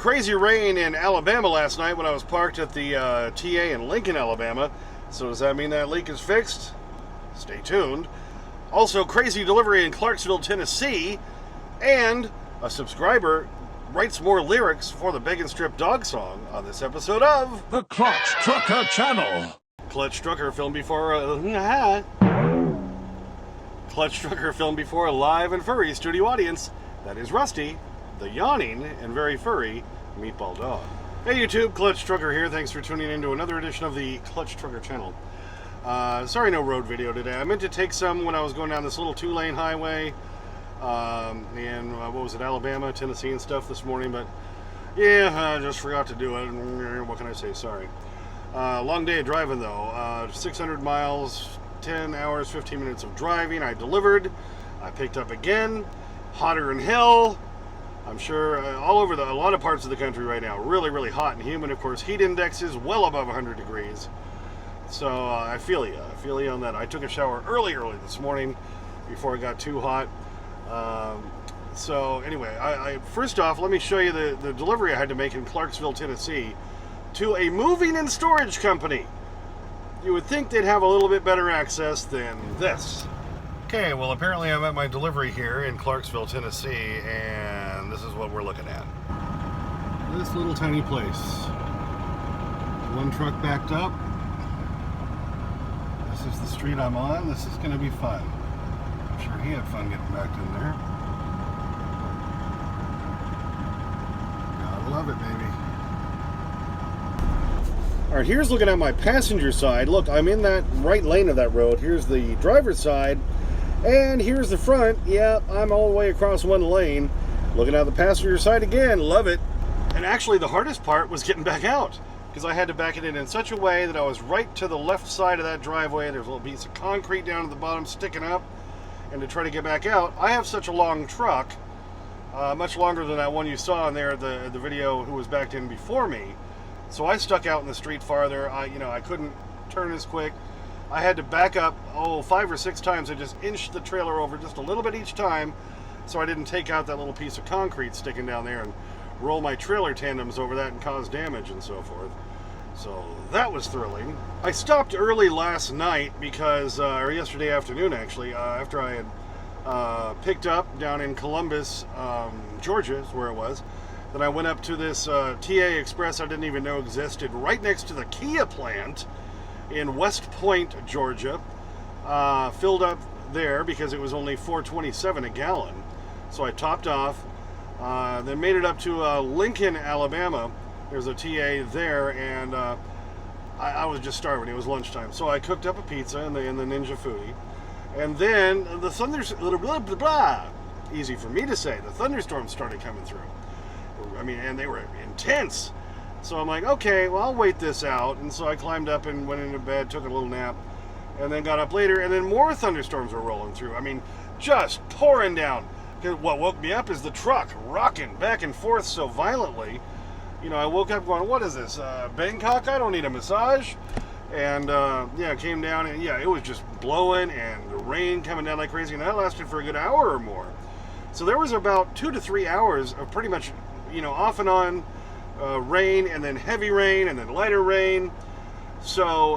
Crazy rain in Alabama last night when I was parked at the TA in Lincoln, Alabama. So does that mean that leak is fixed? Stay tuned. Also, crazy delivery in Clarksville, Tennessee. And a subscriber writes more lyrics for the Beggin strip dog song on this episode of The Clutch Trucker Channel. Clutch Trucker filmed before Clutch Trucker filmed before a live and furry studio audience. That is Rusty, the yawning and very furry meatball dog. Hey YouTube, Clutch Trucker here. Thanks for tuning in to another edition of the Clutch Trucker Channel. Sorry, no road video today. I meant to take some when I was going down this little 2-lane highway in what was it, Alabama, Tennessee and stuff this morning, but yeah, I just forgot to do it. What can I say? Sorry. Long day of driving though. 600 miles, 10 hours, 15 minutes of driving. I delivered. I picked up again. Hotter than hell. I'm sure all over a lot of parts of the country right now. Really, really hot and humid. Of course, heat index is well above 100 degrees. So I feel you. I feel you on that. I took a shower early this morning before it got too hot. So anyway, I first off, let me show you the delivery I had to make in Clarksville, Tennessee to a moving and storage company. You would think they'd have a little bit better access than this. Okay, well apparently I'm at my delivery here in Clarksville, Tennessee, and this is what we're looking at. This little tiny place. One truck backed up. This is the street I'm on. This is going to be fun. I'm sure he had fun getting backed in there. Gotta love it, baby. Alright, here's looking at my passenger side. Look, I'm in that right lane of that road. Here's the driver's side. And here's the front. Yeah, I'm all the way across one lane. Looking at the passenger side again. Love it. And actually, the hardest part was getting back out, because I had to back it in such a way that I was right to the left side of that driveway. There's a little piece of concrete down at the bottom sticking up. And to try to get back out, I have such a long truck, much longer than that one you saw in there, the video who was backed in before me. So I stuck out in the street farther. I couldn't turn as quick. I had to back up, 5 or 6 times. I just inched the trailer over just a little bit each time, so I didn't take out that little piece of concrete sticking down there and roll my trailer tandems over that and cause damage and so forth. So that was thrilling. I stopped early last night because, or yesterday afternoon actually, after I had picked up down in Columbus, Georgia is where it was. Then I went up to this TA Express I didn't even know existed right next to the Kia plant in West Point, Georgia. Filled up there because it was only $4.27 a gallon. So I topped off, then made it up to Lincoln, Alabama. There's a TA there, and I was just starving. It was lunchtime. So I cooked up a pizza in the Ninja Foodie. And then the easy for me to say, the thunderstorms started coming through. I mean, and they were intense. So I'm like, okay, well, I'll wait this out. And so I climbed up and went into bed, took a little nap, and then got up later, and then more thunderstorms were rolling through. I mean, just pouring down. What woke me up is the truck rocking back and forth so violently. I woke up going, what is this, Bangkok? I don't need a massage. And, yeah, came down, and, yeah, it was just blowing, and the rain coming down like crazy, and that lasted for a good hour or more. So there was about 2 to 3 hours of pretty much, off and on rain, and then heavy rain, and then lighter rain. So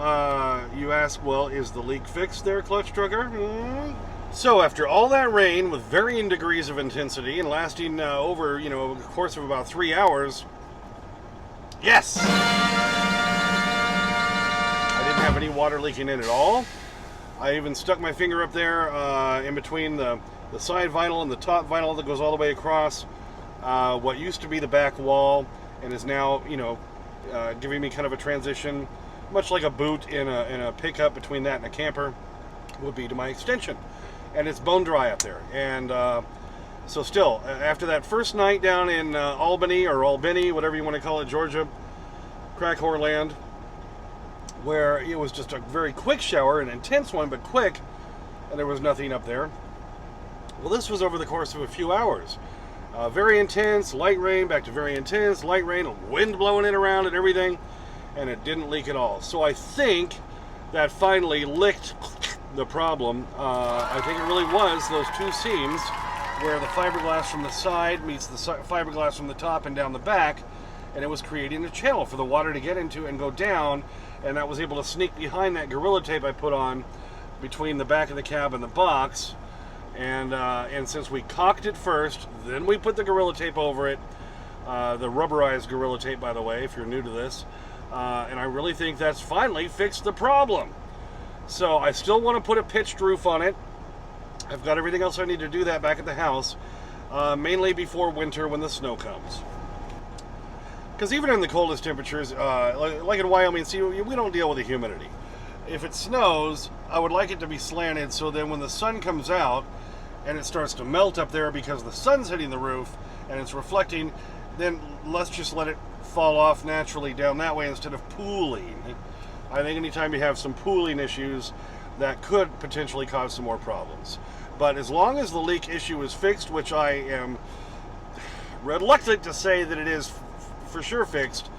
you ask, well, is the leak fixed there, Clutch Trucker? So after all that rain with varying degrees of intensity and lasting over, a course of about 3 hours, yes! I didn't have any water leaking in at all. I even stuck my finger up there in between the side vinyl and the top vinyl that goes all the way across what used to be the back wall and is now, giving me kind of a transition, much like a boot in a pickup between that and a camper would be to my extension. And it's bone dry up there. And so still, after that first night down in Albany, whatever you want to call it, Georgia, crack whore land, where it was just a very quick shower, an intense one, but quick, and there was nothing up there. Well, this was over the course of a few hours. Very intense, light rain, back to very intense, light rain, wind blowing it around and everything, and it didn't leak at all. So I think that finally licked the problem. I think it really was those two seams where the fiberglass from the side meets the fiberglass from the top and down the back, and it was creating a channel for the water to get into and go down, and that was able to sneak behind that Gorilla Tape I put on between the back of the cab and the box. And since we caulked it first, then we put the Gorilla Tape over it, the rubberized Gorilla Tape, by the way, if you're new to this, and I really think that's finally fixed the problem. So I still want to put a pitched roof on it. I've got everything else I need to do that back at the house, mainly before winter when the snow comes. Because even in the coldest temperatures, like in Wyoming, see, we don't deal with the humidity. If it snows, I would like it to be slanted so then when the sun comes out and it starts to melt up there because the sun's hitting the roof and it's reflecting, then let's just let it fall off naturally down that way instead of pooling. I think anytime you have some pooling issues, that could potentially cause some more problems. But as long as the leak issue is fixed, which I am reluctant to say that it is for sure fixed,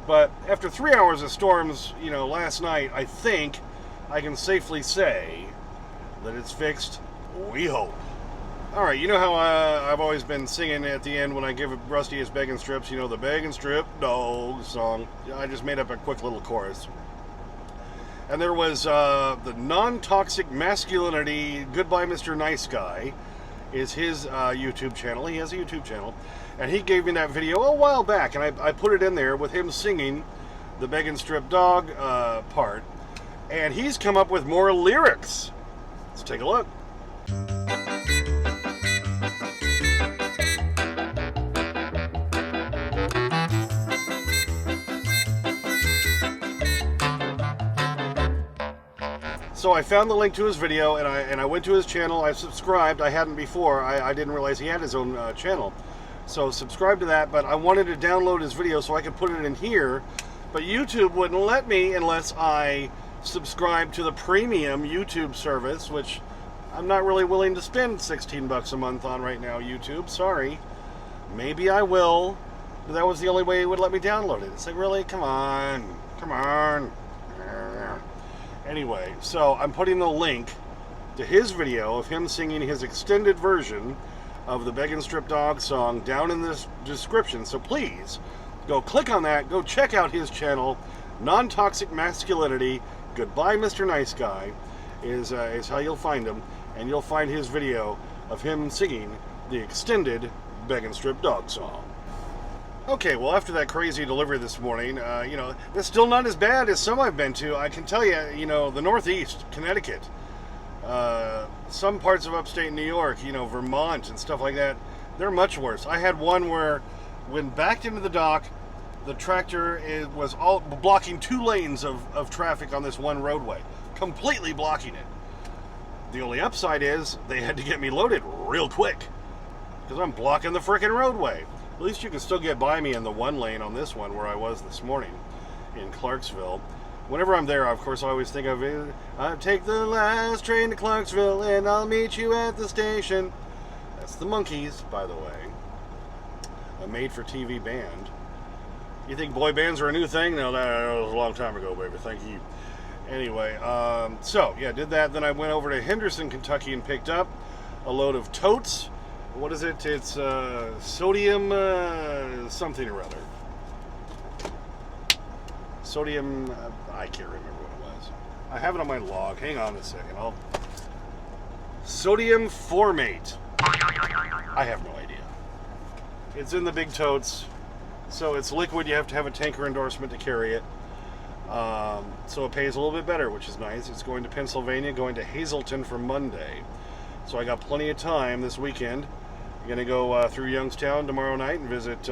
but after 3 hours of storms, last night, I think I can safely say that it's fixed. We hope. All right, you know how I've always been singing at the end when I give Rusty his Beggin strips, the Beggin strip dog song. I just made up a quick little chorus. And there was the non-toxic masculinity Goodbye Mr. Nice Guy is his YouTube channel. He has a YouTube channel. And he gave me that video a while back, and I put it in there with him singing the Beggin strip dog part. And he's come up with more lyrics. Let's take a look. So I found the link to his video, and I went to his channel. I subscribed. I hadn't before. I didn't realize he had his own channel. So subscribe to that, but I wanted to download his video so I could put it in here, but YouTube wouldn't let me unless I subscribe to the premium YouTube service, which I'm not really willing to spend 16 bucks a month on right now, YouTube. Sorry. Maybe I will, but that was the only way it would let me download it. It's like, really? Come on. Come on. Anyway, so I'm putting the link to his video of him singing his extended version of the Beggin Strip Dog song down in the description. So please, go click on that. Go check out his channel. Non-Toxic Masculinity, Goodbye Mr. Nice Guy is how you'll find him. And you'll find his video of him singing the extended Beggin Strip Dog song. Okay, well, after that crazy delivery this morning, it's still not as bad as some I've been to. I can tell you, the Northeast, Connecticut, some parts of upstate New York, Vermont and stuff like that, they're much worse. I had one where, when backed into the dock, the tractor was all blocking 2 lanes of traffic on this one roadway, completely blocking it. The only upside is they had to get me loaded real quick because I'm blocking the frickin' roadway. At least you can still get by me in the 1 lane on this one where I was this morning in Clarksville. Whenever I'm there, of course, I always think of it. I'll take the last train to Clarksville and I'll meet you at the station. That's the Monkees, by the way. A made-for-TV band. You think boy bands are a new thing? No, that was a long time ago, baby. Thank you. Anyway, did that. Then I went over to Henderson, Kentucky and picked up a load of Totes. What is it? It's sodium something or other. Sodium, I can't remember what it was. I have it on my log. Hang on a second. Sodium formate. I have no idea. It's in the big totes. So it's liquid. You have to have a tanker endorsement to carry it. So it pays a little bit better, which is nice. It's going to Pennsylvania, going to Hazleton for Monday. So I got plenty of time this weekend. I'm going to go through Youngstown tomorrow night and visit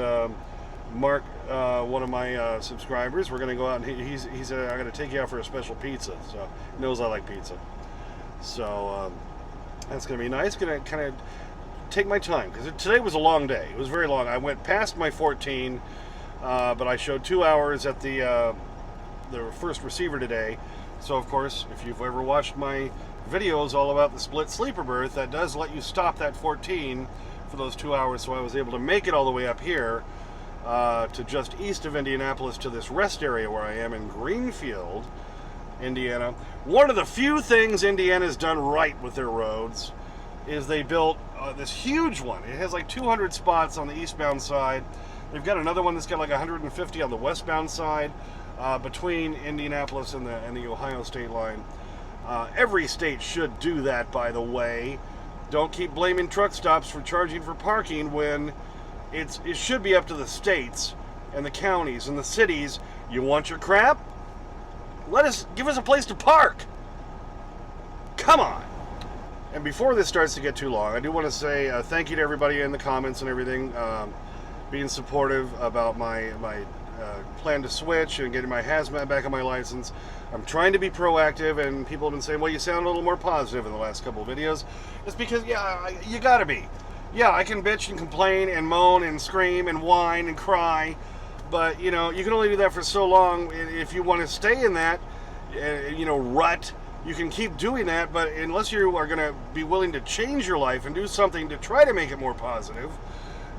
Mark, one of my subscribers. We're going to go out and he said, I'm going to take you out for a special pizza. So he knows I like pizza. So that's going to be nice. Going to kind of take my time because today was a long day. It was very long. I went past my 14, but I showed 2 hours at the first receiver today. So of course, if you've ever watched my videos all about the split sleeper berth, that does let you stop that 14 for those 2 hours. So I was able to make it all the way up here to just east of Indianapolis to this rest area where I am in Greenfield, Indiana. One of the few things Indiana's done right with their roads is they built this huge one. It has like 200 spots on the eastbound side. They've got another one that's got like 150 on the westbound side, between Indianapolis and the Ohio state line. Every state should do that, by the way. Don't keep blaming truck stops for charging for parking when it should be up to the states and the counties and the cities. You want your crap? Give us a place to park. Come on. And before this starts to get too long, I do want to say thank you to everybody in the comments and everything, being supportive about my plan to switch and getting my hazmat back on my license. I'm trying to be proactive, and people have been saying, well, you sound a little more positive in the last couple of videos. It's because, yeah, you gotta be. Yeah, I can bitch and complain and moan and scream and whine and cry, but, you know, you can only do that for so long. If you want to stay in that, rut, you can keep doing that, but unless you are going to be willing to change your life and do something to try to make it more positive,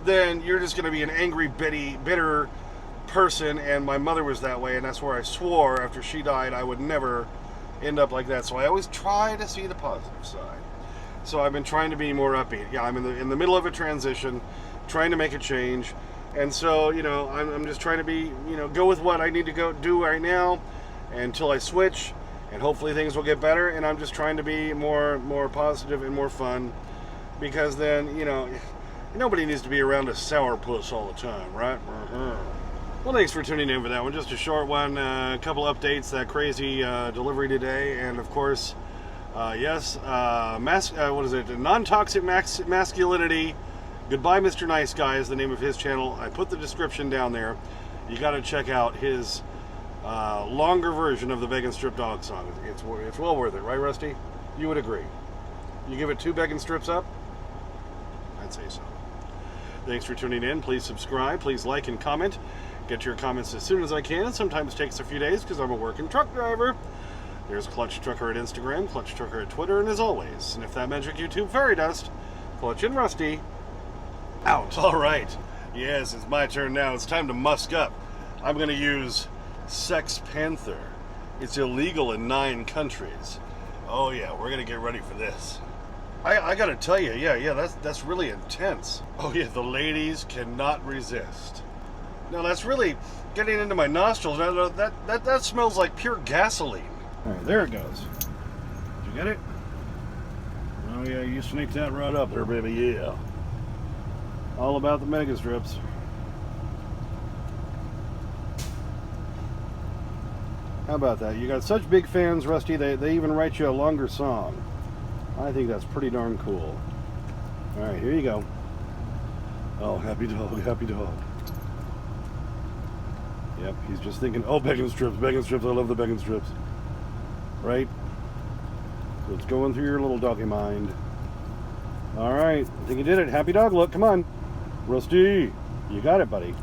then you're just going to be an angry, bitter person. And my mother was that way, and that's where I swore after she died I would never end up like that. So I always try to see the positive side. So I've been trying to be more upbeat. Yeah, I'm in the middle of a transition, trying to make a change, and so I'm just trying to be go with what I need to go do right now until I switch, and hopefully things will get better. And I'm just trying to be more positive and more fun, because then nobody needs to be around a sourpuss all the time, right? Well, thanks for tuning in for that one. Just a short one, a couple updates, that crazy delivery today, and of course, yes, what is it? Non-toxic masculinity. Goodbye, Mr. Nice Guy is the name of his channel. I put the description down there. You got to check out his longer version of the Beggin Strip Dog song. It's well worth it, right, Rusty? You would agree. You give it 2 Beggin Strips up? I'd say so. Thanks for tuning in. Please subscribe. Please like and comment. Get your comments as soon as I can. Sometimes it takes a few days because I'm a working truck driver. There's Clutch Trucker at Instagram, Clutch Trucker at Twitter, and as always, and if that magic YouTube fairy dust, Clutch and Rusty, out. All right. Yes, it's my turn now. It's time to musk up. I'm going to use Sex Panther. It's illegal in 9 countries. Oh yeah, we're going to get ready for this. I got to tell you, yeah, that's really intense. Oh yeah, the ladies cannot resist. Now that's really getting into my nostrils. Now, that smells like pure gasoline. All right, there it goes. Did you get it? Oh yeah, you sneaked that right up there, baby. Yeah. All about the mega strips. How about that? You got such big fans, Rusty, they even write you a longer song. I think that's pretty darn cool. All right, here you go. Oh, happy dog, happy dog. Yep, he's just thinking, oh, Beggin Strips, I love the Beggin Strips. Right? So it's going through your little doggy mind. All right, I think you did it. Happy dog look, come on. Rusty, you got it, buddy.